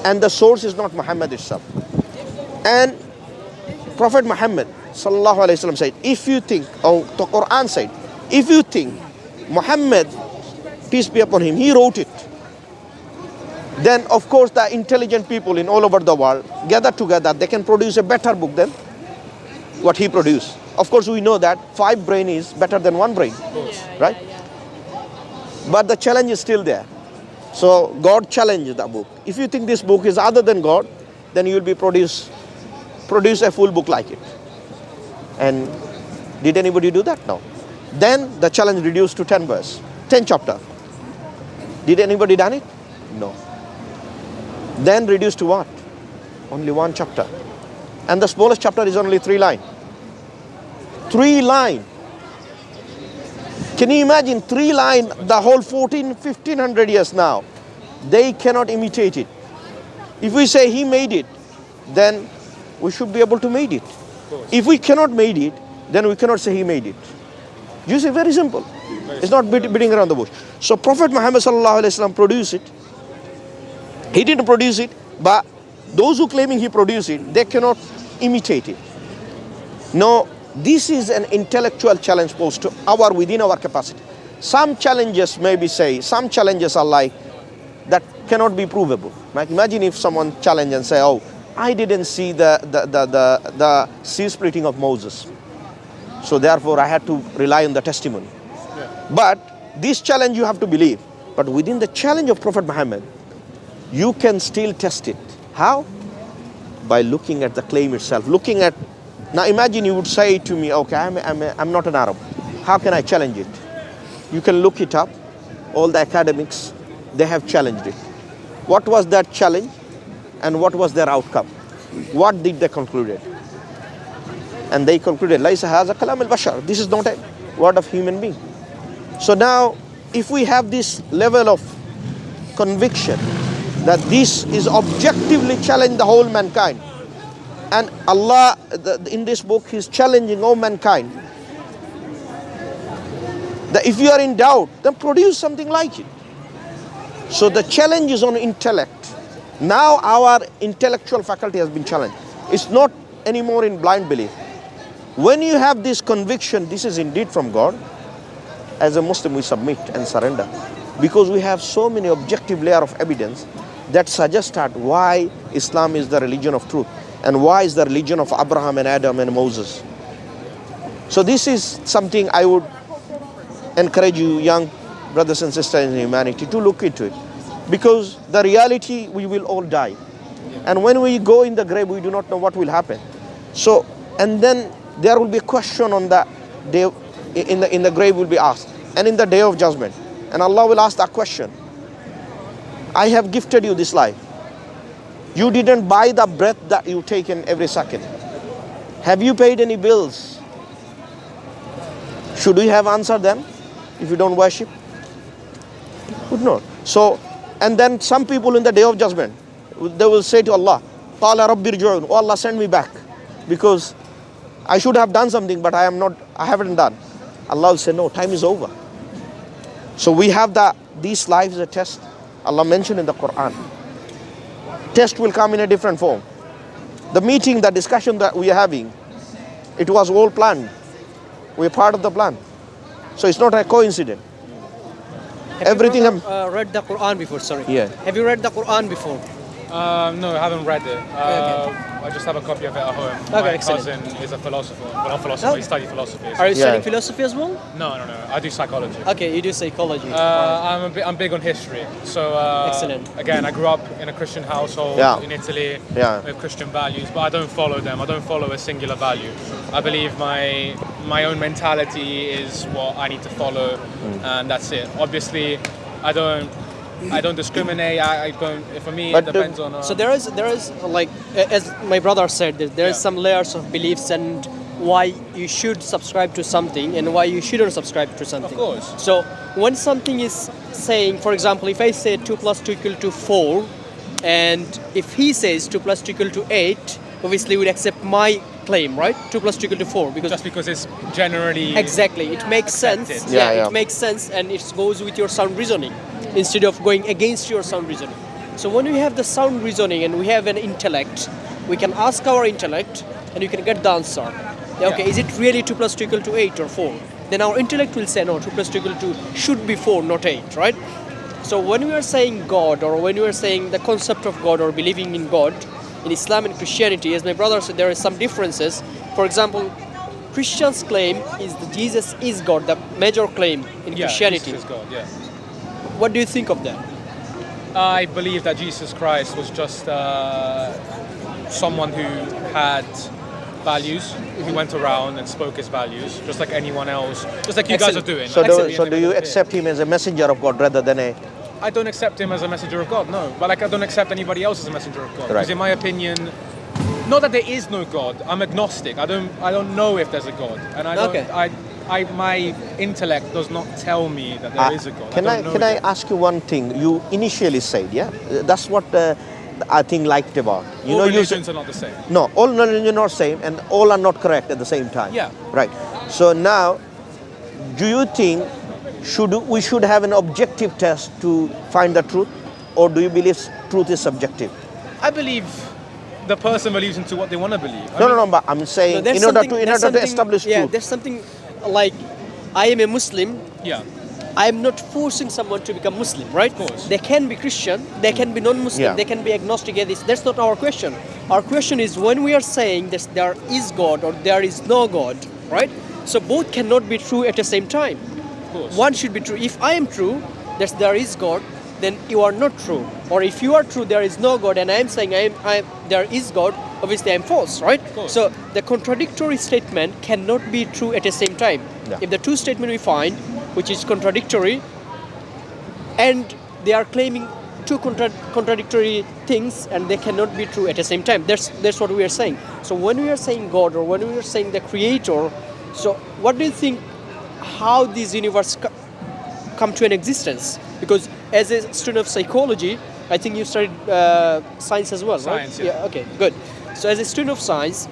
And the source is not Muhammad itself. And Prophet Muhammad sallallahu alaihi wasallam said, if you think, or the Quran said, if you think Muhammad, peace be upon him, he wrote it, then of course the intelligent people in all over the world gather together, they can produce a better book than what he produced. Of course we know that 5 brain is better than 1 brain, right? But the challenge is still there. So God challenged the book. If you think this book is other than God, then you will be produce a full book like it. And did anybody do that? No. Then the challenge reduced to 10 verse, 10 chapter. Did anybody done it? No. Then reduced to what? Only 1 chapter. And the smallest chapter is only 3 lines. 3 lines. Can you imagine 3 lines, the whole 1500 years now? They cannot imitate it. If we say he made it, then we should be able to make it. If we cannot make it, then we cannot say he made it. You see, very simple. It's not beating around the bush. So Prophet Muhammad sallallahu alaihi wasallam produced it. He didn't produce it, but those who claiming he produced it, they cannot imitate it. No, this is an intellectual challenge posed to within our capacity. Some challenges maybe say, some challenges are like that cannot be provable. Like imagine if someone challenge and say, oh, I didn't see the sea splitting of Moses, so therefore I had to rely on the testimony. Yeah. But this challenge you have to believe. But within the challenge of Prophet Muhammad, you can still test it. How? By looking at the claim itself. Looking at, now imagine you would say to me, okay, I'm not an Arab. How can I challenge it? You can look it up. All the academics, they have challenged it. What was that challenge? And what was their outcome? What did they conclude? And they concluded, Laysa haza kalam al-bashar. This is not a word of human being. So now, if we have this level of conviction that this is objectively challenging the whole mankind, and Allah, in this book, He's challenging all mankind, that if you are in doubt, then produce something like it. So the challenge is on intellect. Now our intellectual faculty has been challenged. It's not anymore in blind belief. When you have this conviction, this is indeed from God, as a Muslim we submit and surrender. Because we have so many objective layers of evidence that suggest that why Islam is the religion of truth and why is the religion of Abraham and Adam and Moses. So this is something I would encourage you, young brothers and sisters in humanity, to look into it. Because the reality, we will all die. And when we go in the grave, we do not know what will happen. So, and then there will be a question on the day, in the grave will be asked. And in the day of judgment. And Allah will ask that question. I have gifted you this life. You didn't buy the breath that you take in every second. Have you paid any bills? Should we have answered them if you don't worship? Would not. So, and then some people in the day of judgment, they will say to Allah, Qala Rabbi rji'un, oh Allah, send me back, because I should have done something, but I haven't done. Allah will say, no, time is over. So we have these lives as a test. Allah mentioned in the Quran. Test will come in a different form. The meeting, the discussion that we are having, it was all planned. We're part of the plan. So it's not a coincidence. Have you read the Quran before? Sorry. Yeah. Have you read the Quran before? No, I haven't read it. Okay. I just have a copy of it at home. Okay, My excellent. cousin is a philosopher. Well, not philosopher, he studied philosophy. Are you studying philosophy as well? No. I do psychology. Okay, you do psychology. I'm big on history. So Excellent. Again, I grew up in a Christian household in Italy with Christian values, but I don't follow them. I don't follow a singular value. I believe my own mentality is what I need to follow, and that's it. Obviously, I don't discriminate. I don't. For me, it depends on. So there is like, as my brother said, there is some layers of beliefs and why you should subscribe to something and why you shouldn't subscribe to something. Of course. So when something is saying, for example, if I say 2 + 2 = 4, and if he says 2 + 2 = 8, obviously we'd accept my claim, right? 2 + 2 = 4, because just because it's generally exactly it makes sense. It makes sense, and it goes with your sound reasoning instead of going against your sound reasoning. So when we have the sound reasoning and we have an intellect, we can ask our intellect and you can get the answer. Okay, Yeah. is it really 2 plus 2 equal to 8 or 4? Then our intellect will say no, 2 plus 2 equal to should be 4, not 8, right? So when we are saying God, or when we are saying the concept of God or believing in God, in Islam and Christianity, as my brother said, there are some differences. For example, Christians claim is that Jesus is God, the major claim in Yeah, Christianity. Jesus is God, yeah. What do you think of that? I believe that Jesus Christ was just someone who had values, who went around and spoke his values, just like anyone else, just like you guys are doing. So, Like, do you accept him as a messenger of God rather than a? I don't accept him as a messenger of God, no. But like I don't accept anybody else as a messenger of God. Because Right. in my opinion, not that there is no God. I'm agnostic. I don't know if there's a God, and I don't. Okay. My intellect does not tell me that there is a God. Can I don't can know I yet. ask you one thing? You initially said, yeah, that's what I think liked about. All You religions are not the same. no, all religions are not same, and all are not correct at the same time. Yeah. Right. So now, do you think we should have an objective test to find the truth, or do you believe truth is subjective? I believe the person believes into what they want to believe. No. But I'm saying there's in order something- to establish yeah, truth. there's something like I am a Muslim. Yeah. I am not forcing someone to become Muslim, right? Of course. They can be Christian, they can be non-Muslim, Yeah. they can be agnostic. That's not our question. Our question is when we are saying that there is God or there is no God, right? So both cannot be true at the same time. Of course. One should be true. If I am true that there is God, then you are not true. Or if you are true there is no God and I am saying there is God, obviously I am false, right? course. So the contradictory statement cannot be true at the same time. Yeah. If the two statements we find, which is contradictory, and they are claiming two contradictory things and they cannot be true at the same time. That's what we are saying. So when we are saying God or when we are saying the creator, so what do you think how this universe come to an existence? Because as a student of psychology, I think you studied science as well, right? Science, yeah. Okay, good. So as a student of science,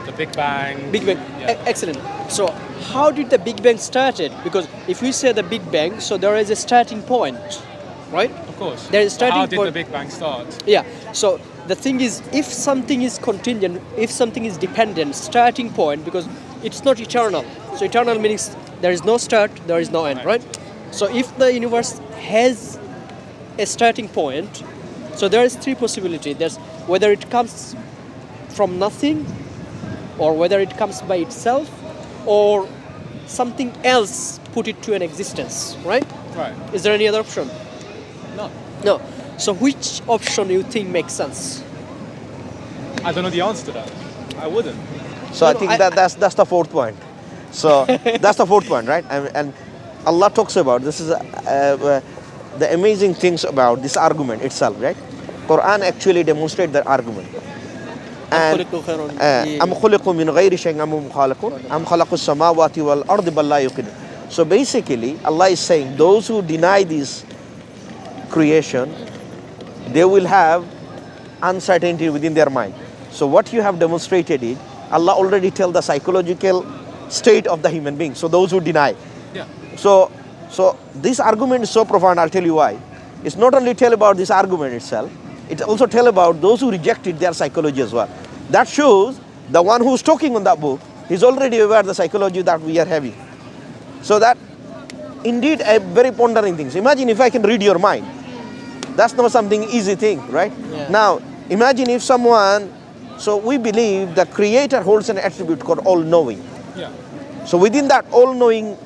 The Big Bang. Big Bang, Yeah. excellent. So how did the Big Bang started? Because if we say the Big Bang, so there is a starting point, right? Of course. There is But starting how did point. the Big Bang start? Yeah. So the thing is, if something is contingent, if something is dependent, starting point, because it's not eternal. So eternal means there is no start, there is no end, right? So if the universe has a starting point, so there is three possibilities. There's whether it comes from nothing, or whether it comes by itself, or something else put it to an existence, right? Right. Is there any other option? No. No. So which option do you think makes sense? I don't know the answer to that. I wouldn't. So I No, think I- that's the fourth point. So that's the fourth point, right? And Allah talks about this is the amazing things about this argument itself, right? Quran actually demonstrates that argument. And أم خلقوا من غير شيء أم هم خالقون أم خلقوا السماوات والأرض بل لا يوقنون. So basically, Allah is saying those who deny this creation, they will have uncertainty within their mind. So what you have demonstrated is Allah already tell the psychological state of the human being. So those who deny. Yeah. So this argument is so profound. I'll tell you why. It's not only tell about this argument itself. It also tell about those who rejected their psychology as well. That shows the one who's talking on that book, he's already aware of the psychology that we are having. So that indeed a very pondering things. Imagine if I can read your mind. That's not something easy thing, right? Yeah. Now imagine if someone, so we believe the creator holds an attribute called all-knowing. Yeah. So within that all-knowing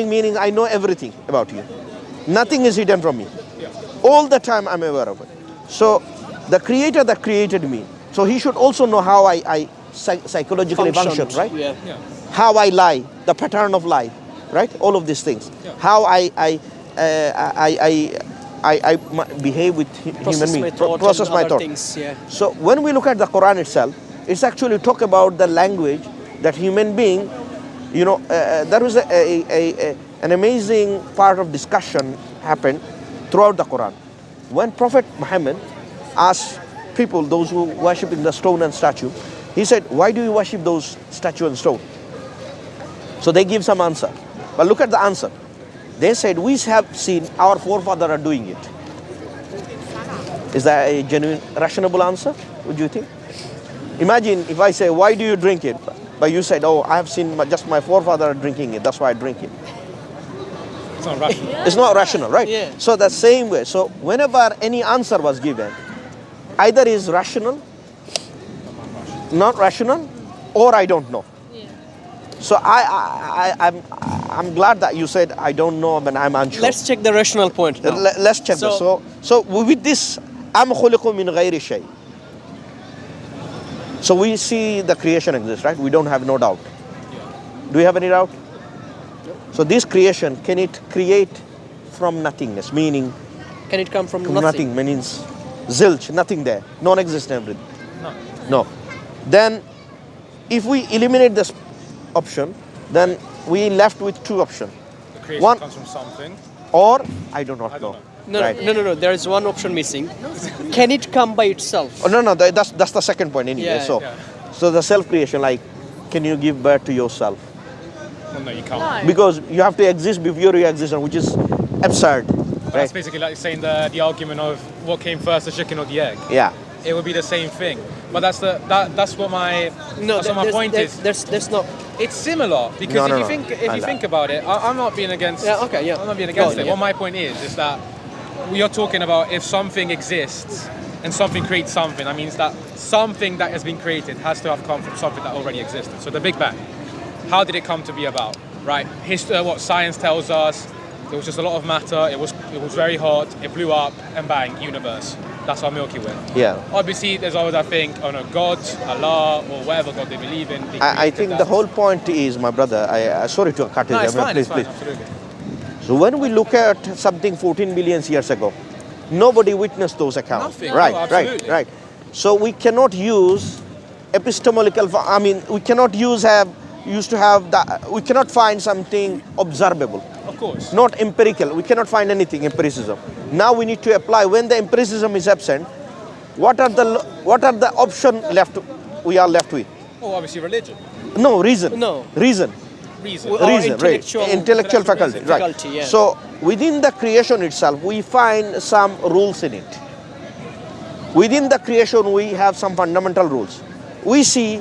meaning I know everything about you. Nothing is hidden from me. Yeah. All the time I'm aware of it. So the creator that created me, so he should also know how I psychologically function, right? Yeah. Yeah. How I lie, the pattern of life, right? All of these things. Yeah. How I behave with human Process my beings, thought process and my other thought. things, yeah. So when we look at the Quran itself, it's actually talk about the language that human being, there was an amazing part of discussion happened throughout the Quran. When Prophet Muhammad asked people, those who worshipping the stone and statue, he said, why do you worship those statue and stone? So they give some answer. But look at the answer. They said, we have seen our forefathers are doing it. Is that a genuine, rational answer? Would you think? Imagine if I say, why do you drink it? But you said, oh, I have seen just my forefather drinking it, that's why I drink it. It's not rational. It's not rational, right? Yeah. So the same way. So whenever any answer was given, either is rational, not rational, or I don't know. Yeah. So I'm glad that you said I don't know, but I'm unsure. Let's check the rational point now. Let's check this. So with this, am khuliqu min ghayri shay. So we see the creation exists, right? We don't have no doubt. Do we have any doubt? So this creation, can it create from nothingness? Meaning, Can it come from nothing means zilch, nothing there, non-existent everything. No. Then, if we eliminate this option, then we left with two options. The creation One- comes from something. Or I do not I know. don't No, Right. no. There is one option missing. Can it come by itself? Oh, no, that's the second point anyway. Yeah, so, yeah. so the self-creation, like, can you give birth to yourself? Well, no, you can't. No. Because you have to exist before you exist, which is absurd, That's right? basically like saying the argument of what came first, the chicken or the egg. Yeah. It would be the same thing. But that's what my point is. There's no. It's similar because No, if no, you no. think if you think about it, I'm not being against. Yeah, okay, yeah. I'm not being Go against on, it. yeah. What my point is that we are talking about if something exists and something creates something. That means that something that has been created has to have come from something that already existed. So the Big Bang, how did it come to be about? Right? What science tells us, there was just a lot of matter. It was very hot. It blew up and bang, universe. That's our Milky Way. Yeah. Obviously, there's always, I think, God, Allah, or whatever God they believe in. they I created think that. the whole point is, my brother, I sorry to cut you No, it's there, fine, please, it's fine, please. absolutely. So when we look at something 14 billion years ago, nobody witnessed those accounts. Nothing, Right, no, right, absolutely. right. So we cannot use epistemological, we cannot we cannot find something observable, Of course. not empirical. We cannot find anything, empiricism. Now we need to apply, when the empiricism is absent, what are the option we are left with? Oh, obviously religion. No, reason. No. Reason. Reason. Or Reason, right? intellectual- Intellectual faculty, right? faculty, yeah. So within the creation itself, we find some rules in it. Within the creation, we have some fundamental rules. We see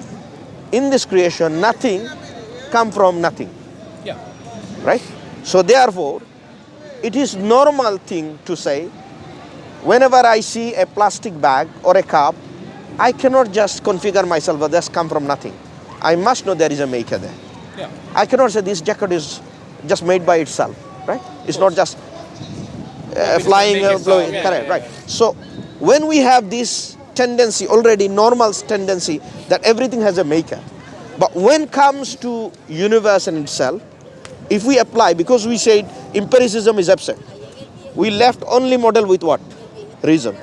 in this creation nothing come from nothing, Yeah. right? So therefore, it is normal thing to say, whenever I see a plastic bag or a cup, I cannot just configure myself that this come from nothing. I must know there is a maker there. Yeah. I cannot say this jacket is just made by itself, right? It's not just flying, make itself, blowing, yeah, correct, yeah, right? So when we have this tendency, already normal tendency, that everything has a maker, but when comes to universe in itself, if we apply, because we said empiricism is absent, we left only model with what? Reason.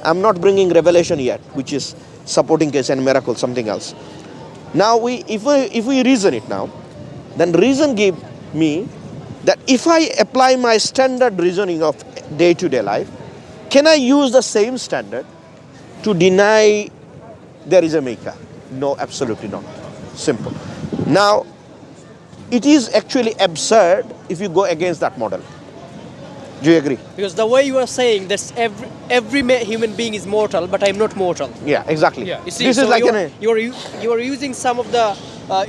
I'm not bringing revelation yet, which is supporting case and miracle, something else. Now if we reason it now, then reason give me that if I apply my standard reasoning of day-to-day life, can I use the same standard to deny there is a maker? No, absolutely not. Simple. Now, it is actually absurd if you go against that model. Do you agree? Because the way you are saying that every human being is mortal, but I'm not mortal. Yeah, exactly. Yeah. You see, This so is like you are using some of the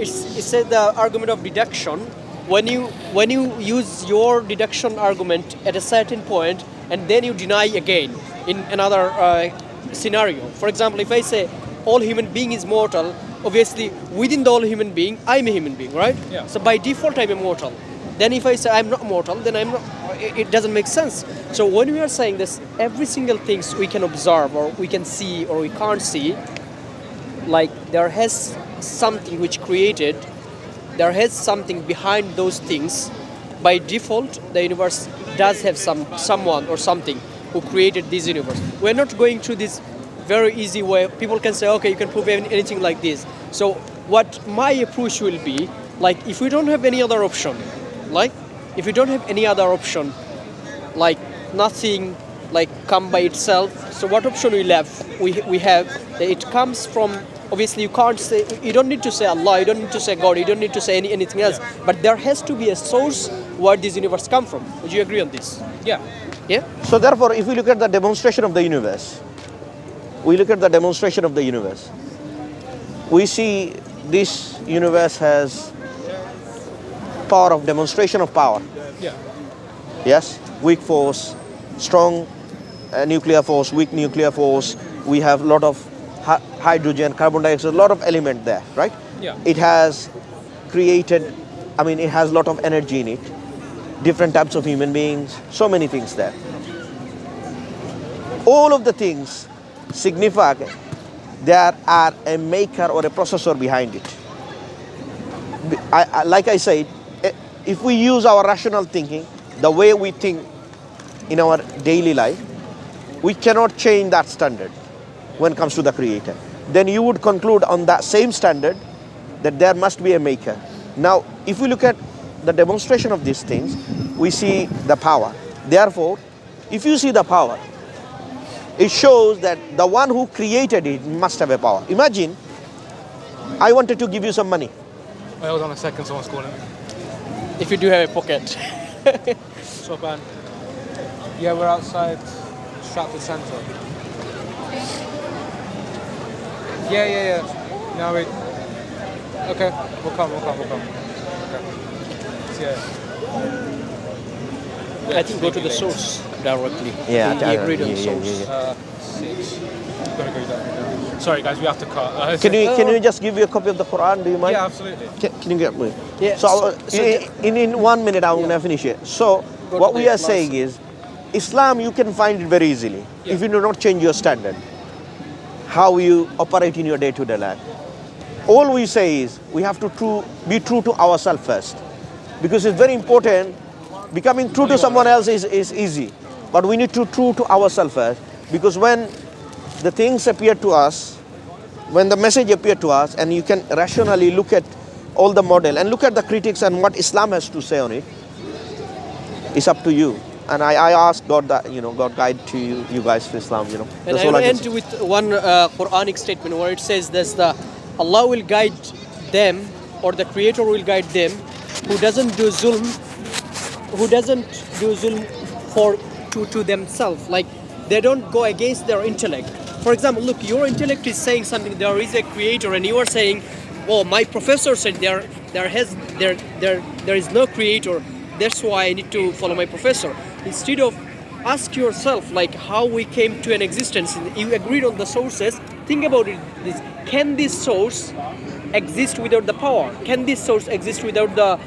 it's the argument of deduction. When you use your deduction argument at a certain point, and then you deny again in another scenario. For example, if I say all human being is mortal, obviously within the all human being, I'm a human being, right? Yeah. So by default, I'm immortal. Then if I say I'm not mortal, then I'm not. It doesn't make sense. So when we are saying this, every single things we can observe, or we can see, or we can't see, like there has something which created, there has something behind those things. By default, the universe does have someone or something who created this universe. We're not going through this very easy way. People can say, okay, you can prove anything like this. So what my approach will be, like if we don't have any other option, like nothing like come by itself. So what option we have? We have that it comes from. Obviously, you can't say. You don't need to say Allah. You don't need to say God. You don't need to say anything else. But there has to be a source where this universe come from. Would you agree on this? Yeah. Yeah. So therefore, if we look at the demonstration of the universe, we look at the demonstration of the universe. We see this universe has power of demonstration of power. Yeah. Yes, weak force, strong nuclear force, weak nuclear force. We have a lot of hydrogen, carbon dioxide, a lot of element there, right? Yeah. It has created, I mean, it has a lot of energy in it, different types of human beings, so many things there. All of the things signify there are a maker or a processor behind it. Like I said, if we use our rational thinking, the way we think in our daily life, we cannot change that standard when it comes to the creator. Then you would conclude on that same standard that there must be a maker. Now, if we look at the demonstration of these things, we see the power. Therefore, if you see the power, it shows that the one who created it must have a power. Imagine, I wanted to give you some money. Wait, hold on a second, someone's calling me. If you do have a pocket. So, man. Yeah, we're outside Stratford Centre. Yeah. No, wait. Okay, we'll come. Okay. Yeah. I think go to the source directly. Yeah, He agreed on the source. 6. Gotta go down. Sorry, guys, we have to cut. Can you just give me a copy of the Quran? Do you mind? Yeah, absolutely. Can you get me? Yeah. So, in 1 minute, I'm going to finish it. So, what we are saying is, Islam, you can find it very easily if you do not change your standard, how you operate in your day-to-day life. All we say is, we have to be true to ourselves first. Because it's very important. Becoming true to someone else is easy. But we need to be true to ourselves first. Because when the things appear to us, when the message appears to us, and you can rationally look at all the model and look at the critics and what Islam has to say on it, it's up to you. And I ask God that, God guide to you guys to Islam, And That's I all will I can end say. with one Quranic statement where it says that Allah will guide them, or the Creator will guide them, who doesn't do zulm to themselves. Like, they don't go against their intellect. For example, look, your intellect is saying something, there is a creator, and you are saying, well, my professor said there is no creator, that's why I need to follow my professor. Instead of ask yourself, like, how we came to an existence. You agreed on the sources. Think about it. Can this source exist without the power? Can this source exist without the,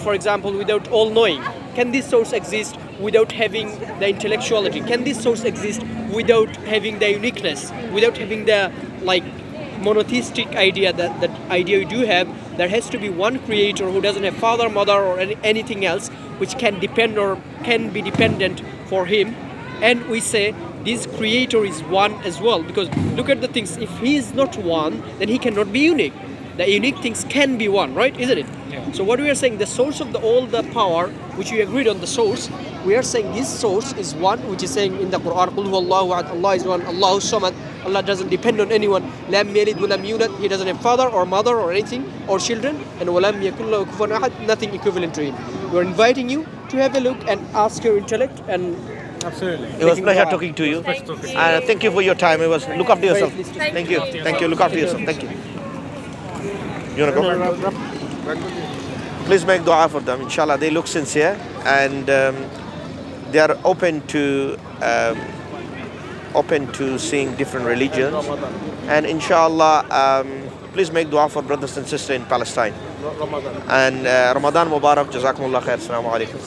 for example, without all-knowing? Can this source exist without having the intellectuality? Can this source exist without having the uniqueness? Without having the, like, monotheistic idea, that idea you do have? There has to be one creator who doesn't have father, mother, or anything else which can depend or can be dependent for him. And we say this creator is one as well, because look at the things. If he is not one, then he cannot be unique. The unique things can be one, right? Isn't it? Yeah. So what we are saying, the source of all the power, which we agreed on the source, we are saying this source is one, which is saying in the Quran, قُلْ هُوَ اللَّهُ أَحَدٌ, Allah is one, Allahu Samad. Allah doesn't depend on anyone. لَمْ يَلِدْ وَلَمْ يُولَدْ. He doesn't have father or mother or anything, or children. And وَلَمْ يَكُنْ لَهُ كُفُوًا أَحَدٌ, nothing equivalent to him. We are inviting you to have a look and ask your intellect. And Absolutely. It was a pleasure talking to you. Thank you for your time. It was, look after yourself. Thank you. Look after yourself. Thank you. You want to go? Please make dua for them. Inshallah, they look sincere, and they are open to seeing different religions. And inshallah, please make dua for brothers and sisters in Palestine. And Ramadan Mubarak. Jazakumullah khair. Assalamu alaikum.